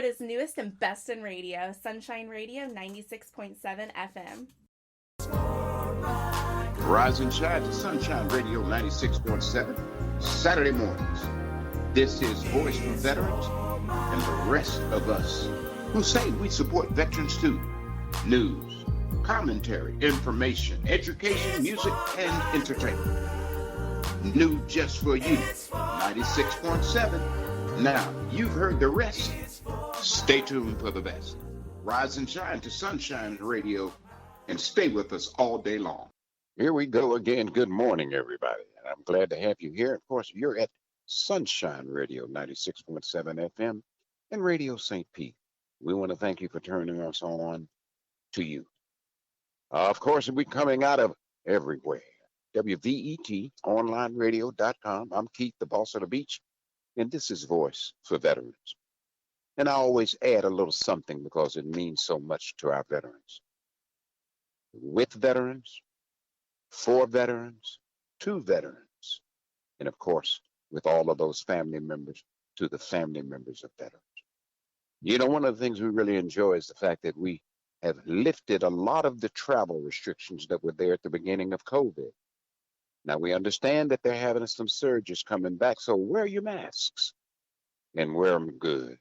Florida's newest and best in radio, Sunshine Radio 96.7 FM. Rise and shine to Sunshine Radio 96.7, Saturday mornings. This is Voice for Veterans and the rest of us who say we support veterans too. News, commentary, information, education, music, and entertainment. New just for you, 96.7. Now, you've heard the rest. Stay tuned for the best. Rise and shine to Sunshine Radio and stay with us all day long. Here we go again. Good morning, everybody. And I'm glad to have you here. Of course, you're at Sunshine Radio 96.7 FM and Radio St. Pete. We want to thank you for turning us on to you. Of course, we're coming out of everywhere. WVET, onlineradio.com. I'm Keith, the boss of the beach, and this is Voice for Veterans. And I always add a little something because it means so much to our veterans. With veterans, for veterans, to veterans, and of course, with all of those family members, to the family members of veterans. You know, one of the things we really enjoy is the fact that we have lifted a lot of the travel restrictions that were there at the beginning of COVID. Now, we understand that they're having some surges coming back, so wear your masks and wear them good.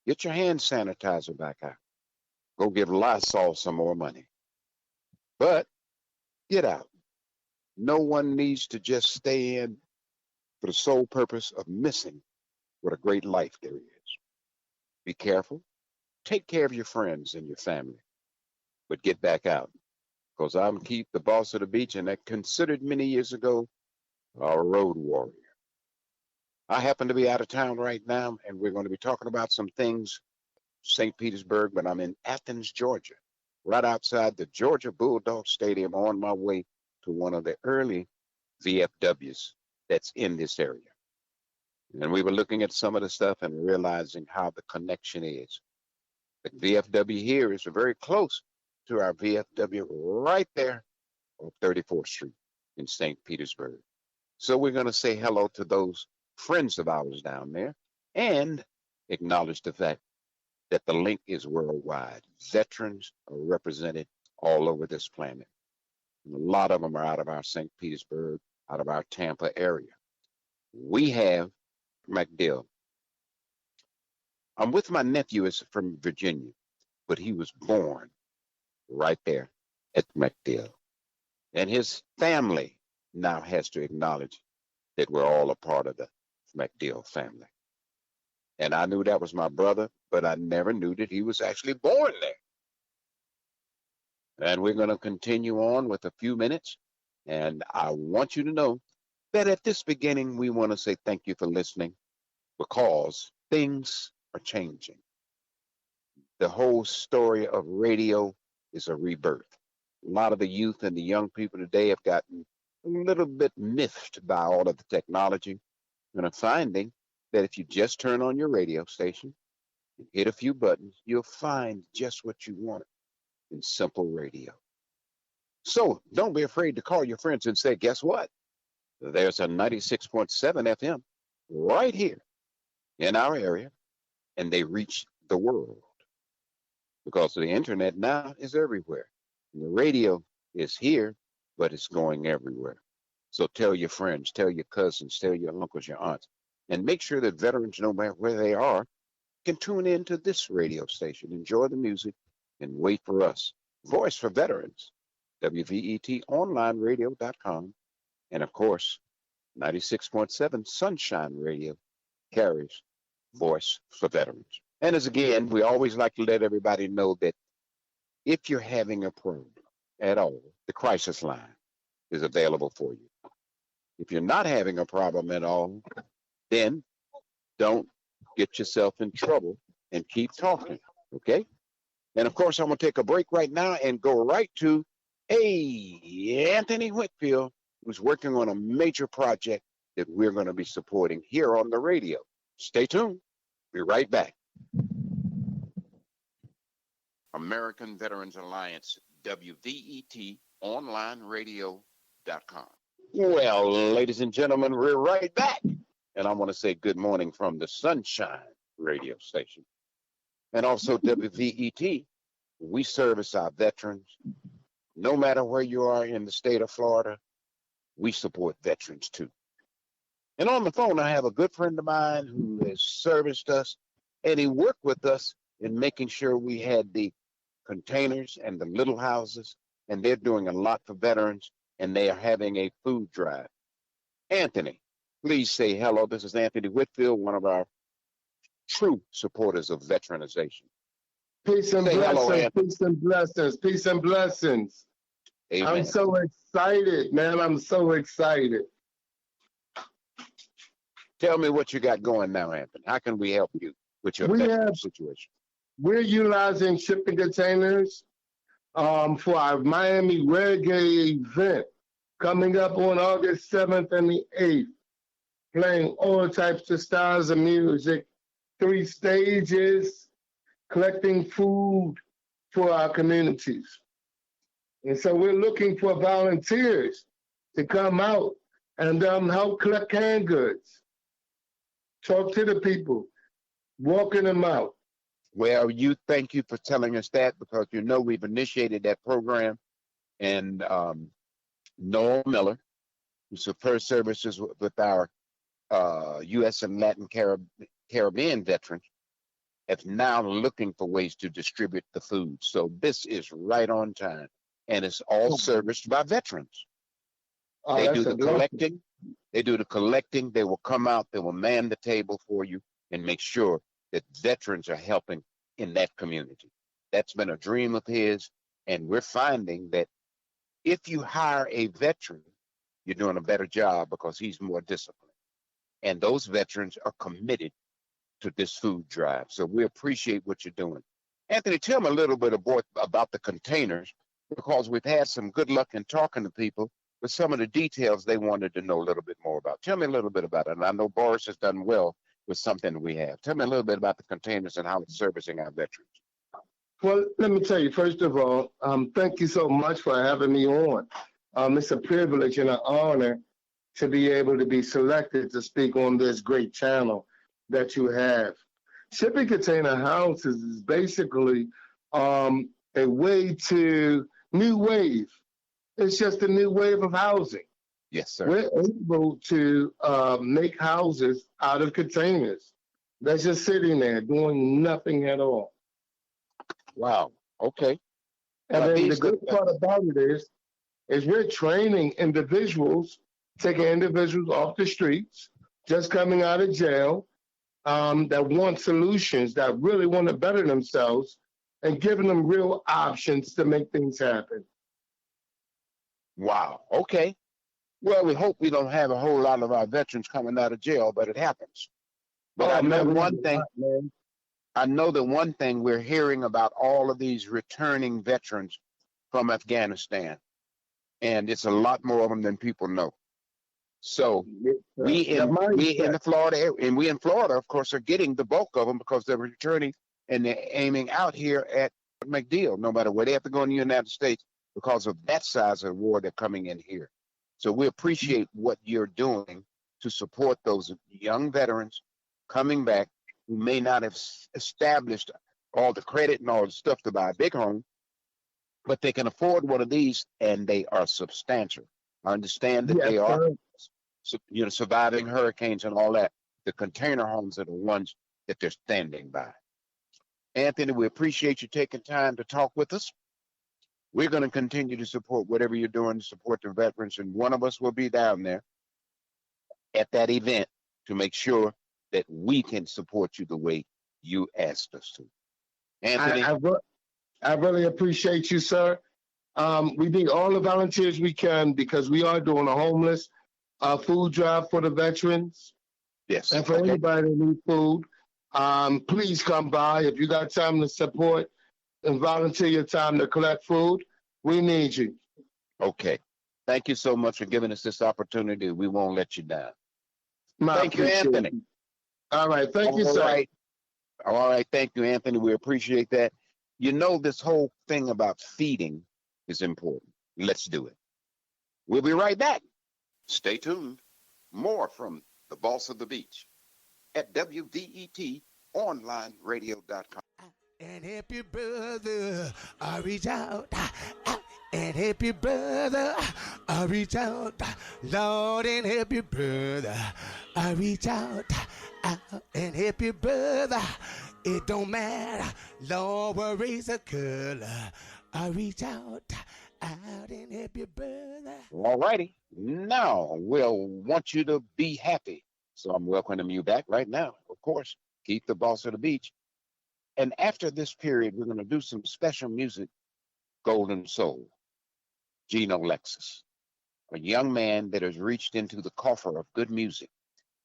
Get your hand sanitizer back out. Go give Lysol some more money. But get out. No one needs to just stay in for the sole purpose of missing what a great life there is. Be careful. Take care of your friends and your family. But get back out. Because I'm Keith, the boss of the beach, and I considered many years ago a road warrior. I happen to be out of town right now, and we're going to be talking about some things, St. Petersburg, but I'm in Athens, Georgia, right outside the Georgia Bulldog Stadium on my way to one of the early VFWs that's in this area. And we were looking at some of the stuff and realizing how the connection is. The VFW here is very close to our VFW right there on 34th Street in St. Petersburg. So we're going to say hello to those friends of ours down there and acknowledge the fact that the link is worldwide. Veterans are represented all over this planet. And a lot of them are out of our St. Petersburg, out of our Tampa area. We have MacDill. I'm with my nephew, is from Virginia, but he was born right there at MacDill. And his family now has to acknowledge that we're all a part of the MacDill family. And I knew that was my brother, but I never knew that he was actually born there. And we're going to continue on with a few minutes. And I want you to know that at this beginning, we want to say thank you for listening because things are changing. The whole story of radio is a rebirth. A lot of the youth and the young people today have gotten a little bit miffed by all of the technology and are finding that if you just turn on your radio station and hit a few buttons, you'll find just what you want in simple radio. So don't be afraid to call your friends and say, guess what? There's a 96.7 FM right here in our area, and they reach the world. Because the internet now is everywhere. And the radio is here, but it's going everywhere. So tell your friends, tell your cousins, tell your uncles, your aunts, and make sure that veterans, no matter where they are, can tune in to this radio station, enjoy the music, and wait for us. Voice for Veterans, WVET, onlineradio.com, and of course, 96.7 Sunshine Radio carries Voice for Veterans. And as again, we always like to let everybody know that if you're having a problem at all, the crisis line is available for you. If you're not having a problem at all, then don't get yourself in trouble and keep talking, okay? And of course, I'm going to take a break right now and go right to Anthony Whitfield, who's working on a major project that we're going to be supporting here on the radio. Stay tuned. Be right back. American Veterans Alliance, WVET, onlineradio.com. Well, ladies and gentlemen, we're right back. And I want to say good morning from the Sunshine radio station. And also WVET, we service our veterans. No matter where you are in the state of Florida, we support veterans too. And on the phone, I have a good friend of mine who has serviced us, and he worked with us in making sure we had the containers and the little houses, and they're doing a lot for veterans, and they are having a food drive. Anthony, please say hello. This is Anthony Whitfield, one of our true supporters of veteranization. Peace and Say hello, blessings, Anthony. peace and blessings, peace and blessings. Amen. I'm so excited, man. I'm so excited. Tell me what you got going now, Anthony. How can we help you with your veteran situation? We're utilizing shipping containers for our Miami Reggae event coming up on August 7th and the 8th, playing all types of styles of music, 3 stages, collecting food for our communities. And so we're looking for volunteers to come out and help collect canned goods, talk to the people, walking them out. Well, thank you for telling us that, because you know we've initiated that program, and Noel Miller, who's the first services with our U.S. and Latin Caribbean veterans, is now looking for ways to distribute the food. So this is right on time, and it's all serviced by veterans. They do the collecting. They do the collecting. They will come out. They will man the table for you and make sure that veterans are helping in that community. That's been a dream of his, and we're finding that if you hire a veteran, you're doing a better job because he's more disciplined. And those veterans are committed to this food drive. So we appreciate what you're doing. Anthony, tell me a little bit about the containers, because we've had some good luck in talking to people with some of the details they wanted to know a little bit more about. Tell me a little bit about it. And I know Boris has done well with something we have. Tell me a little bit about the containers and how it's servicing our veterans. Well, let me tell you, first of all, thank you so much for having me on. It's a privilege and an honor to be able to be selected to speak on this great channel that you have. Shipping container houses is basically a new wave. It's just a new wave of housing. Yes, sir. We're able to make houses out of containers that's just sitting there doing nothing at all. Wow. Okay. And then the good part about it is we're training individuals, taking individuals off the streets, just coming out of jail, that want solutions, that really want to better themselves, and giving them real options to make things happen. Wow. Okay. Well, we hope we don't have a whole lot of our veterans coming out of jail, but it happens. But I know one thing. I know that one thing, we're hearing about all of these returning veterans from Afghanistan, and it's a lot more of them than people know. So we in the Florida area, and we in Florida, of course, are getting the bulk of them because they're returning and they're aiming out here at MacDill, no matter where they have to go in the United States, because of that size of war they're coming in here. So we appreciate what you're doing to support those young veterans coming back who may not have established all the credit and all the stuff to buy a big home, but they can afford one of these, and they are substantial. I understand that they are, surviving hurricanes and all that. The container homes are the ones that they're standing by. Anthony, we appreciate you taking time to talk with us. We're going to continue to support whatever you're doing to support the veterans, and one of us will be down there at that event to make sure that we can support you the way you asked us to. Anthony? I really appreciate you, sir. We need all the volunteers we can, because we are doing a homeless food drive for the veterans. Yes. And for anybody that needs food, please come by. If you got time to support and volunteer your time to collect food, we need you. Okay. Thank you so much for giving us this opportunity. We won't let you down. Thank you, Anthony. All right. Thank you, sir. All right. Thank you, Anthony. We appreciate that. You know, this whole thing about feeding is important. Let's do it. We'll be right back. Stay tuned. More from the Boss of the Beach at WVET onlineradio.com. and help your brother. I reach out and help your brother. I reach out, Lord, and help your brother. I reach out and help your brother. It don't matter, Lord, what race or color. I reach out and help your brother. All righty. Now we'll want you to be happy. So I'm welcoming you back right now. Of course, keep the boss of the beach. And after this period, we're going to do some special music. Golden Soul, Genolexis, a young man that has reached into the coffer of good music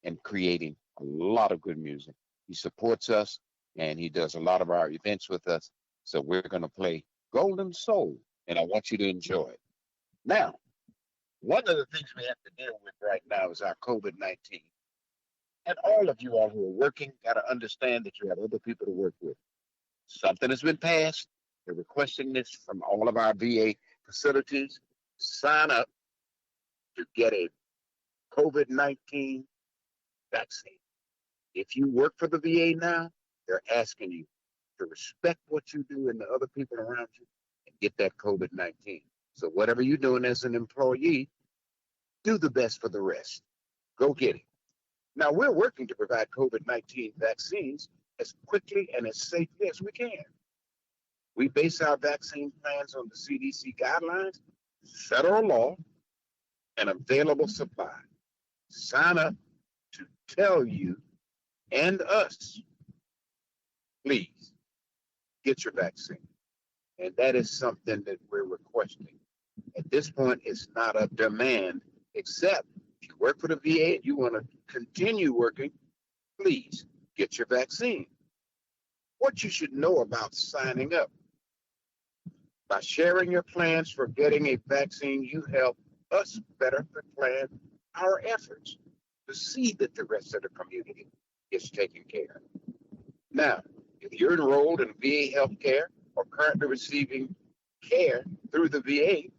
and creating a lot of good music. He supports us and he does a lot of our events with us. So we're going to play Golden Soul, and I want you to enjoy it. Now, one of the things we have to deal with right now is our COVID-19. And all of you all who are working got to understand that you have other people to work with. Something has been passed. They're requesting this from all of our VA facilities. Sign up to get a COVID-19 vaccine. If you work for the VA now, they're asking you to respect what you do and the other people around you and get that COVID-19. So whatever you're doing as an employee, do the best for the rest. Go get it. Now, we're working to provide COVID-19 vaccines as quickly and as safely as we can. We base our vaccine plans on the CDC guidelines, federal law, and available supply. Sign up to tell you and us, please, get your vaccine. And that is something that we're requesting. At this point, it's not a demand, except if you work for the VA and you want to continue working, please get your vaccine. What you should know about signing up. By sharing your plans for getting a vaccine, you help us better plan our efforts to see that the rest of the community is taken care of. Now, if you're enrolled in VA healthcare or currently receiving care through the VA,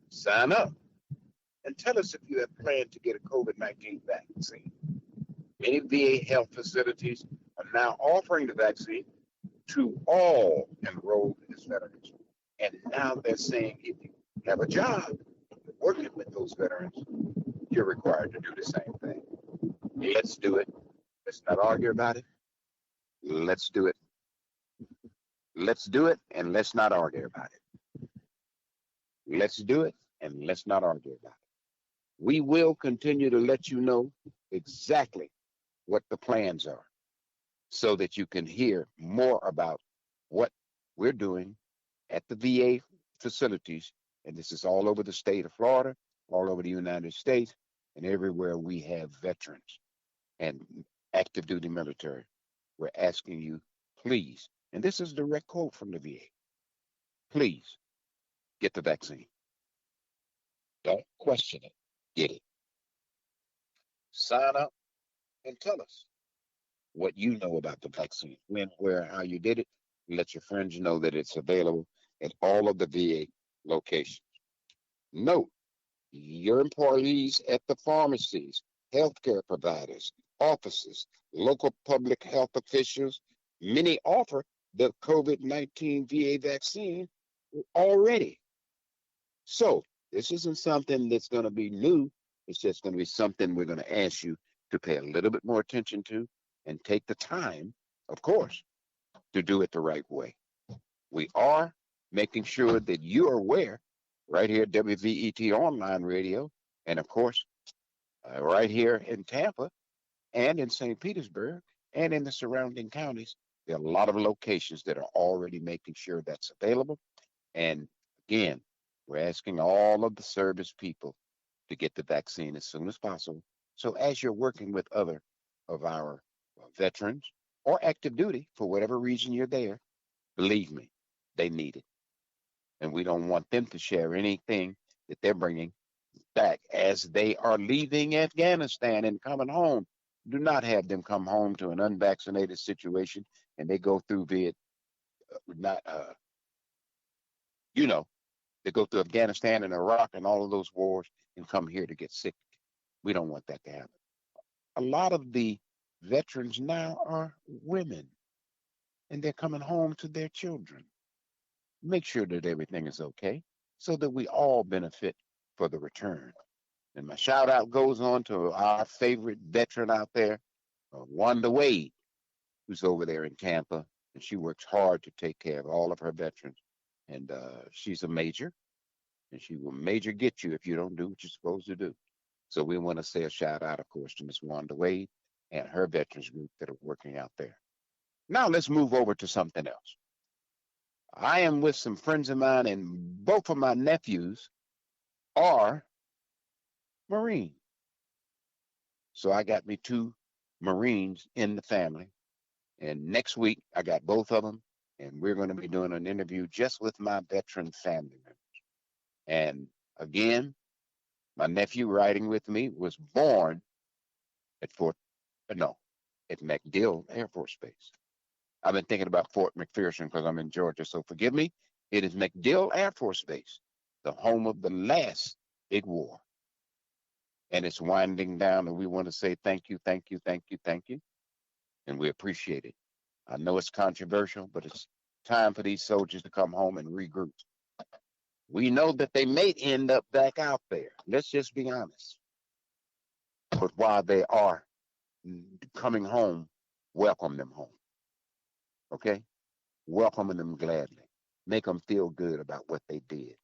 sign up and tell us if you have planned to get a COVID-19 vaccine. Many VA health facilities are now offering the vaccine to all enrolled as veterans. And now they're saying if you have a job working with those veterans, you're required to do the same thing. Let's do it. Let's not argue about it. Let's do it. Let's do it, and let's not argue about it. Let's do it, and let's not argue about it. We will continue to let you know exactly what the plans are so that you can hear more about what we're doing at the VA facilities. And this is all over the state of Florida, all over the United States, and everywhere we have veterans and active duty military. We're asking you, please, and this is a direct quote from the VA, please get the vaccine. Don't question it. Get it. Sign up and tell us what you know about the vaccine, when, where, how you did it. Let your friends know that it's available at all of the VA locations. Note, your employees at the pharmacies, healthcare providers, offices, local public health officials, many offer the COVID-19 VA vaccine already. So this isn't something that's going to be new. It's just going to be something we're going to ask you to pay a little bit more attention to and take the time, of course, to do it the right way. We are making sure that you are aware right here at WVET Online Radio, and of course, right here in Tampa and in St. Petersburg and in the surrounding counties. There are a lot of locations that are already making sure that's available. And again, we're asking all of the service people to get the vaccine as soon as possible. So as you're working with other of our veterans or active duty, for whatever reason you're there, believe me, they need it. And we don't want them to share anything that they're bringing back as they are leaving Afghanistan and coming home. Do not have them come home to an unvaccinated situation and they go through they go through Afghanistan and Iraq and all of those wars and come here to get sick. We don't want that to happen. A lot of the veterans now are women. and they're coming home to their children. Make sure that everything is okay so that we all benefit for the return. And my shout out goes on to our favorite veteran out there, Wanda Wade, who's over there in Tampa, and she works hard to take care of all of her veterans. And she's a major, and she will major get you if you don't do what you're supposed to do. So we want to say a shout out, of course, to Miss Wanda Wade and her veterans group that are working out there. Now let's move over to something else. I am with some friends of mine, and both of my nephews are Marine. So I got me two Marines in the family. And next week, I got both of them, and we're going to be doing an interview just with my veteran family members. And again, my nephew riding with me was born at at MacDill Air Force Base. I've been thinking about Fort McPherson because I'm in Georgia, so forgive me. It is MacDill Air Force Base, the home of the last big war. And it's winding down, and we want to say thank you, thank you, thank you, thank you. And we appreciate it. I know it's controversial, but it's time for these soldiers to come home and regroup. We know that they may end up back out there. Let's just be honest. But while they are coming home, welcome them home. Okay? Welcome them gladly. Make them feel good about what they did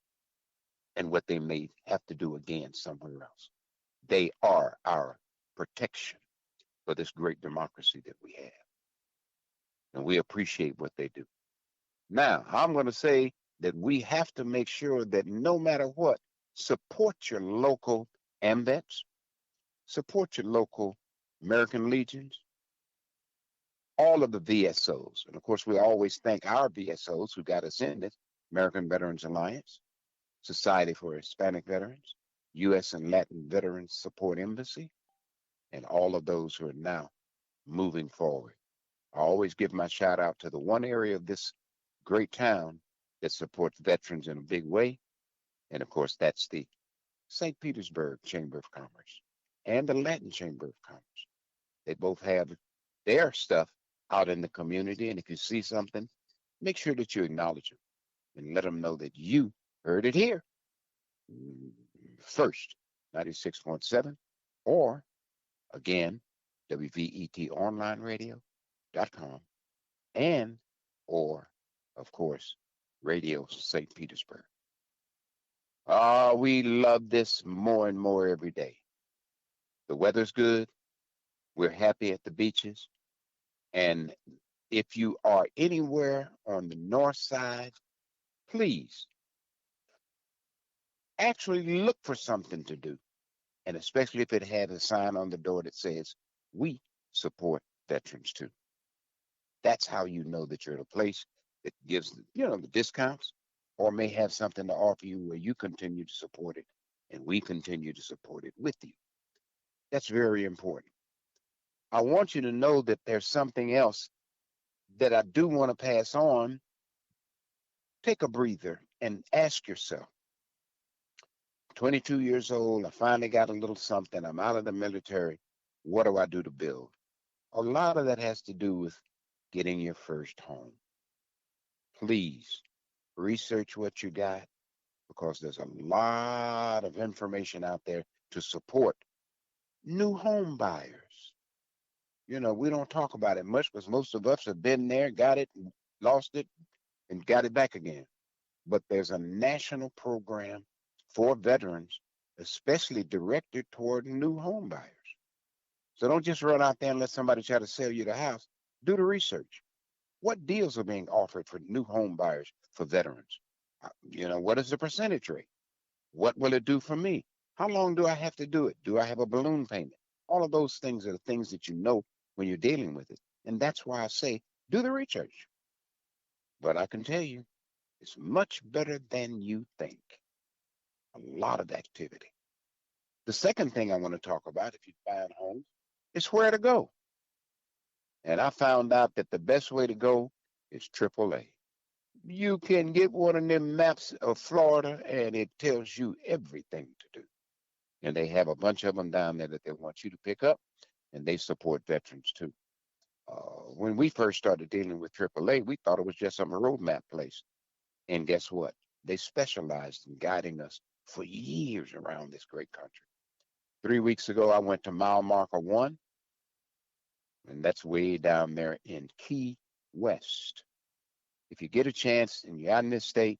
and what they may have to do again somewhere else. They are our protection for this great democracy that we have. And we appreciate what they do. Now, I'm going to say that we have to make sure that no matter what, support your local AMVETs, support your local American Legions, all of the VSOs. And of course, we always thank our VSOs who got us in this: American Veterans Alliance, Society for Hispanic Veterans, U.S. and Latin Veterans Support Embassy, and all of those who are now moving forward. I always give my shout out to the one area of this great town that supports veterans in a big way. And of course, that's the St. Petersburg Chamber of Commerce and the Latin Chamber of Commerce. They both have their stuff out in the community. And if you see something, make sure that you acknowledge them and let them know that you heard it here first, 96.7, or again, WVET and or of course, Radio St. Petersburg. We love this more and more every day. The weather's good. We're happy at the beaches. And if you are anywhere on the north side, please actually look for something to do. And especially if it had a sign on the door that says, we support veterans too. That's how you know that you're at a place that gives, the discounts, or may have something to offer you where you continue to support it and we continue to support it with you. That's very important. I want you to know that there's something else that I do want to pass on. Take a breather and ask yourself, 22 years old, I finally got a little something, I'm out of the military, what do I do to build? A lot of that has to do with getting your first home. Please research what you got, because there's a lot of information out there to support new home buyers. We don't talk about it much because most of us have been there, got it, lost it, and got it back again. But there's a national program for veterans, especially directed toward new home buyers. So don't just run out there and let somebody try to sell you the house. Do the research. What deals are being offered for new home buyers for veterans? What is the percentage rate? What will it do for me? How long do I have to do it? Do I have a balloon payment? All of those things are the things that you know when you're dealing with it. And that's why I say, do the research. But I can tell you, it's much better than you think. A lot of activity. The second thing I want to talk about, if you find homes, is where to go. And I found out that the best way to go is AAA. You can get one of them maps of Florida and it tells you everything to do. And they have a bunch of them down there that they want you to pick up, and they support veterans too. When we first started dealing with AAA, we thought it was just some roadmap place. And guess what? They specialized in guiding us for years around this great country. 3 weeks ago, I went to mile marker 1, and that's way down there in Key West. If you get a chance and you're out in this state,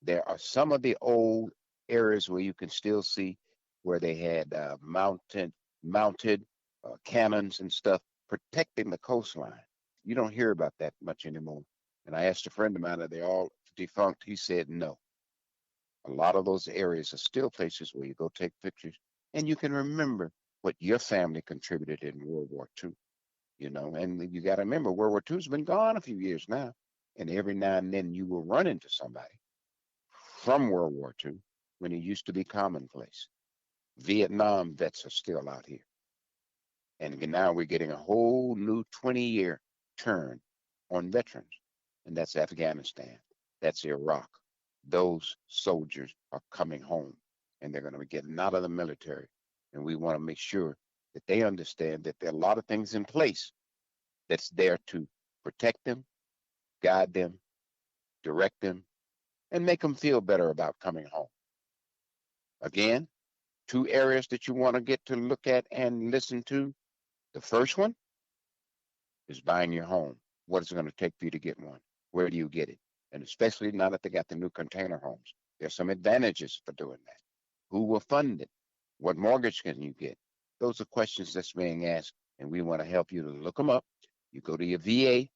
there are some of the old areas where you can still see where they had mounted cannons and stuff protecting the coastline. You don't hear about that much anymore. And I asked a friend of mine, are they all defunct? He said no. A lot of those areas are still places where you go take pictures and you can remember what your family contributed in World War II. You know, and you got to remember, World War II's been gone a few years now. And every now and then you will run into somebody from World War II when it used to be commonplace. Vietnam vets are still out here. And now we're getting a whole new 20-year turn on veterans. And that's Afghanistan. That's Iraq. Those soldiers are coming home and they're going to be getting out of the military. And we want to make sure that they understand that there are a lot of things in place that's there to protect them, guide them, direct them, and make them feel better about coming home. Again, 2 areas that you want to get to look at and listen to. The first one is buying your home. What is it going to take for you to get one? Where do you get it? And especially now that they got the new container homes, there's some advantages for doing that. Who will fund it? What mortgage can you get? Those are questions that's being asked, and we want to help you to look them up. You go to your va.gov,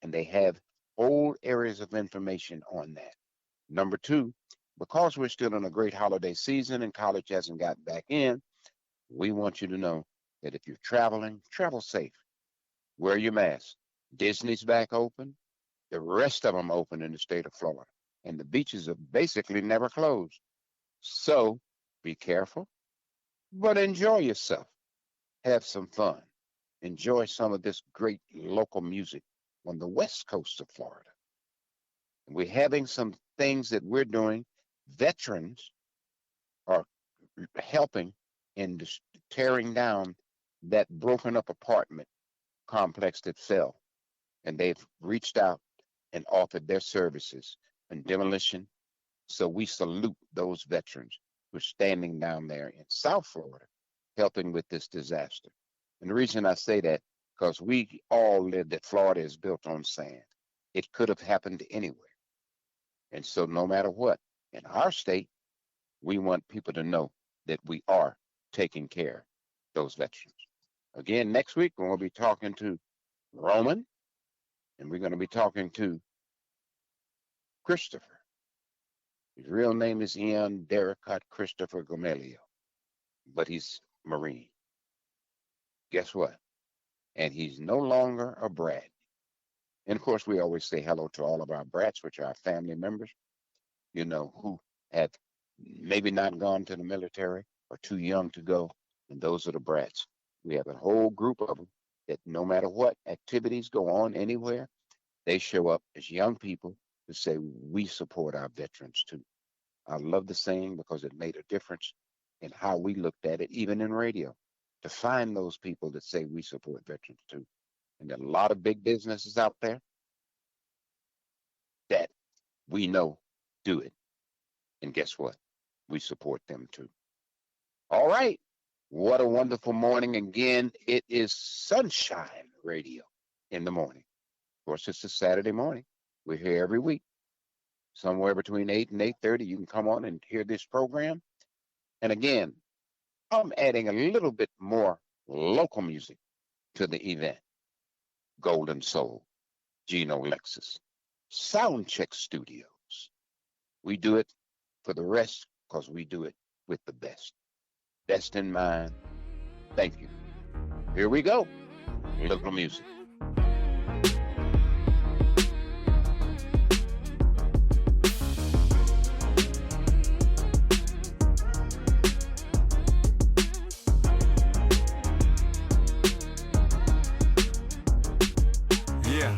and they have whole areas of information on that. Number 2, because we're still in a great holiday season and college hasn't got back in, we want you to know that if you're traveling, travel safe. Wear your mask. Disney's back open. The rest of them open in the state of Florida. And the beaches are basically never closed. So be careful, but enjoy yourself. Have some fun. Enjoy some of this great local music on the west coast of Florida. And we're having some things that we're doing. Veterans are helping in tearing down that broken up apartment complex that fell. And they've reached out and offered their services in demolition. So we salute those veterans who are standing down there in South Florida, helping with this disaster. And the reason I say that, because we all live that Florida is built on sand. It could have happened anywhere. And so no matter what, in our state, we want people to know that we are taking care of those veterans. Again, next week, we're going to be talking to Roman, and we're going to be talking to Christopher. His real name is Ian Derricott Christopher Gomelio, but he's Marine. Guess what? And he's no longer a brat. And of course, we always say hello to all of our brats, which are our family members, you know, who have maybe not gone to the military or too young to go. And those are the brats. We have a whole group of them that no matter what activities go on anywhere, they show up as young people to say, we support our veterans too. I love the saying because it made a difference in how we looked at it, even in radio, to find those people that say we support veterans too. And there are a lot of big businesses out there that we know do it. And guess what? We support them too. All right. What a wonderful morning. Again, it is Sunshine Radio in the morning. Of course, it's a Saturday morning. We're here every week. Somewhere between 8 and 8:30, you can come on and hear this program. And again, I'm adding a little bit more local music to the event. Golden Soul, Genolexis, Soundcheck Studios. We do it for the rest because we do it with the best. Best in mind. Thank you. Here we go. Local music. Yeah,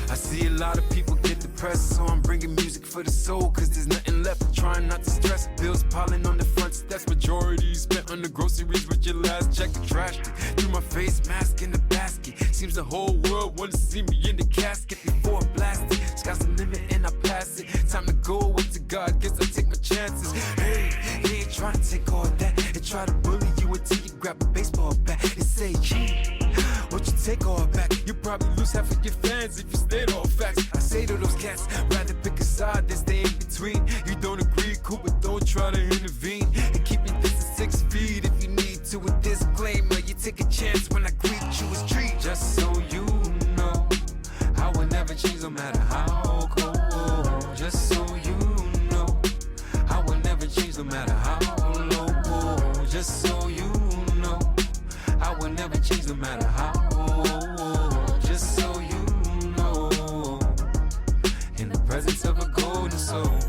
I see a lot of people get depressed depressed, so I'm bringing music for the soul, cause there's nothing left, trying not to stress. Bills piling on the front steps, majority spent on the groceries with your last check. Trashed it through my face mask in the basket. Seems the whole world wanna see me in the casket before I blast it. Sky's the limit and I pass it. Time to go up to God, guess I take my chances. Hey, he ain't trying to take all that and try to bully you until you grab a baseball bat and say, gee, won't you take all back? You probably lose half of your fans if you stayed all facts. I say to those cats, rather pick a side than stay in between. You don't agree, cool, but don't try to intervene. And keep your distance 6 feet if you need to. A disclaimer, you take a chance when I greet you as treat. Just so you know, I will never change no matter how cold. Just so you know, I will never change no matter how low. Just so you know, I will never change no matter how. Just so you know, in the presence of a golden soul.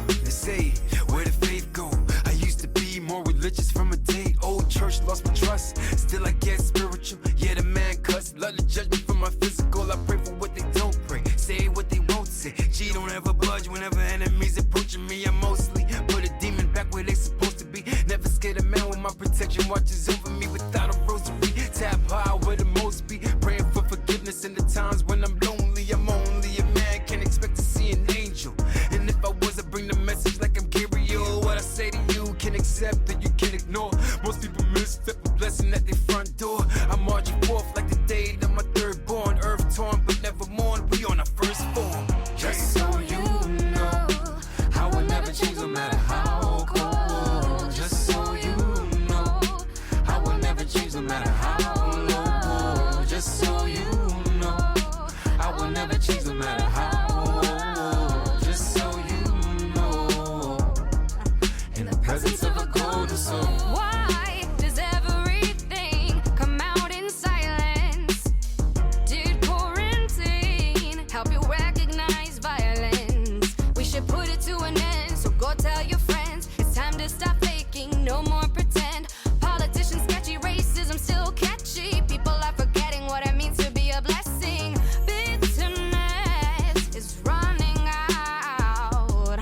They say, where did faith go? I used to be more religious from a day old. Church lost my trust, still I get spiritual. Yeah, the man cuts, love to judge me for my physical. I pray for what they don't pray, say what they won't say. G don't ever budge whenever enemies approaching me. I mostly put a demon back where they supposed to be. Never scared a man with my protection watches over me without a rosary. Tap high where the most be, praying for forgiveness in the times when I'm lonely. I'm only a man, can't expect to see an angel. And if I was, I bring the message like I'm Gabriel. What I say to you can accept and you can ignore. Most people misstep a blessing at their front door. I'm marching forth like the day of my third born. Earth torn but never mourn, we on our first form. Just so you know, I will never change no matter how cold. Just so you know, I will never change no matter how low. Just so you know, I will never change no matter how. Just so you know, in the presence of a golden soul. Why does everything come out in silence? Did quarantine help you recognize violence? We should put it to an end, so go tell your friends. It's time to stop faking, no more pretend. Politicians sketchy, racism still catchy. People are forgetting what it means to be a blessing. Bitterness is running out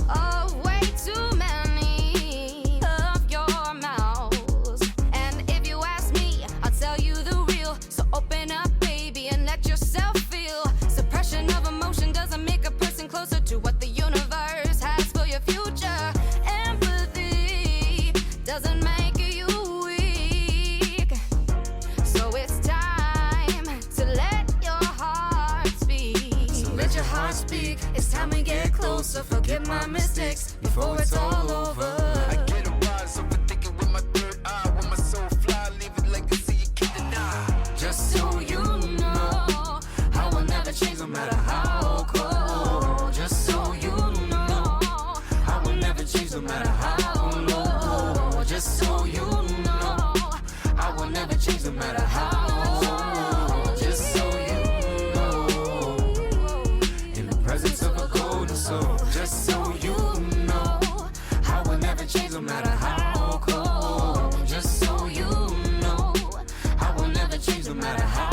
of way too many of your mouths. And if you ask me, I'll tell you the real. So open up, baby, and let yourself feel. Suppression of emotion doesn't make a person closer to what the universe has for your future. Empathy doesn't make you weak. So it's time to let your heart speak. So let your heart speak. It's time we get closer. Forget my mistakes before it's all over. I get a rise over thinking with my third eye. When my soul fly, leave a legacy you can't deny. Just so you know, I will never change no matter how cold. Just so you know, I will never change no matter how low. Just so you know, I will never change no matter how. Just so you know, in the presence of a golden soul. Just so you know, I will never change no matter how cold. Just so you know, I will never change no matter how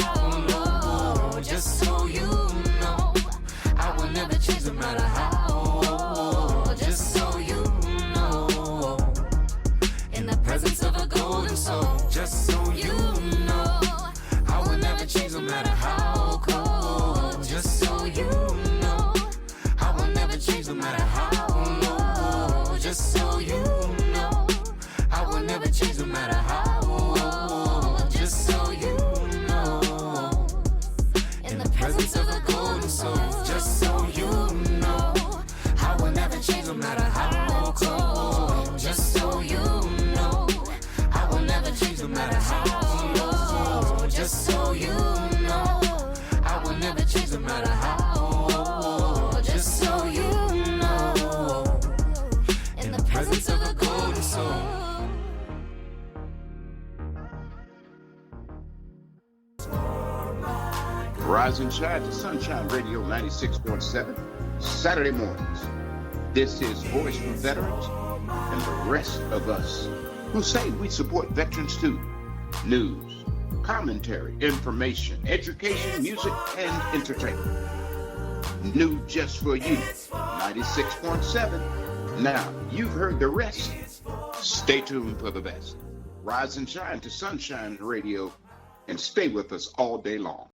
low. Just so you know, I will never change no matter how. Just so you know, in the presence of a golden soul. Just so you know, I will never change no matter how cold. Just so you know, I will never change no matter how low. Just so you know, I will never change no matter how. Just so you know, in the presence of a golden soul. Just so you know, I will never change no matter how cold. Just so you know, I will never change no matter how low. Just so you know, I will never change no matter how. Just so you know, in the presence of a golden soul. Rise and shine to Sunshine Radio 96.7, Saturday mornings. This is Voice for Veterans and the rest of us who say we support veterans too. News, commentary, information, education, music, and entertainment. new just for you. 96.7. Now, you've heard the rest. Stay tuned for the best. Rise and shine to Sunshine Radio and stay with us all day long.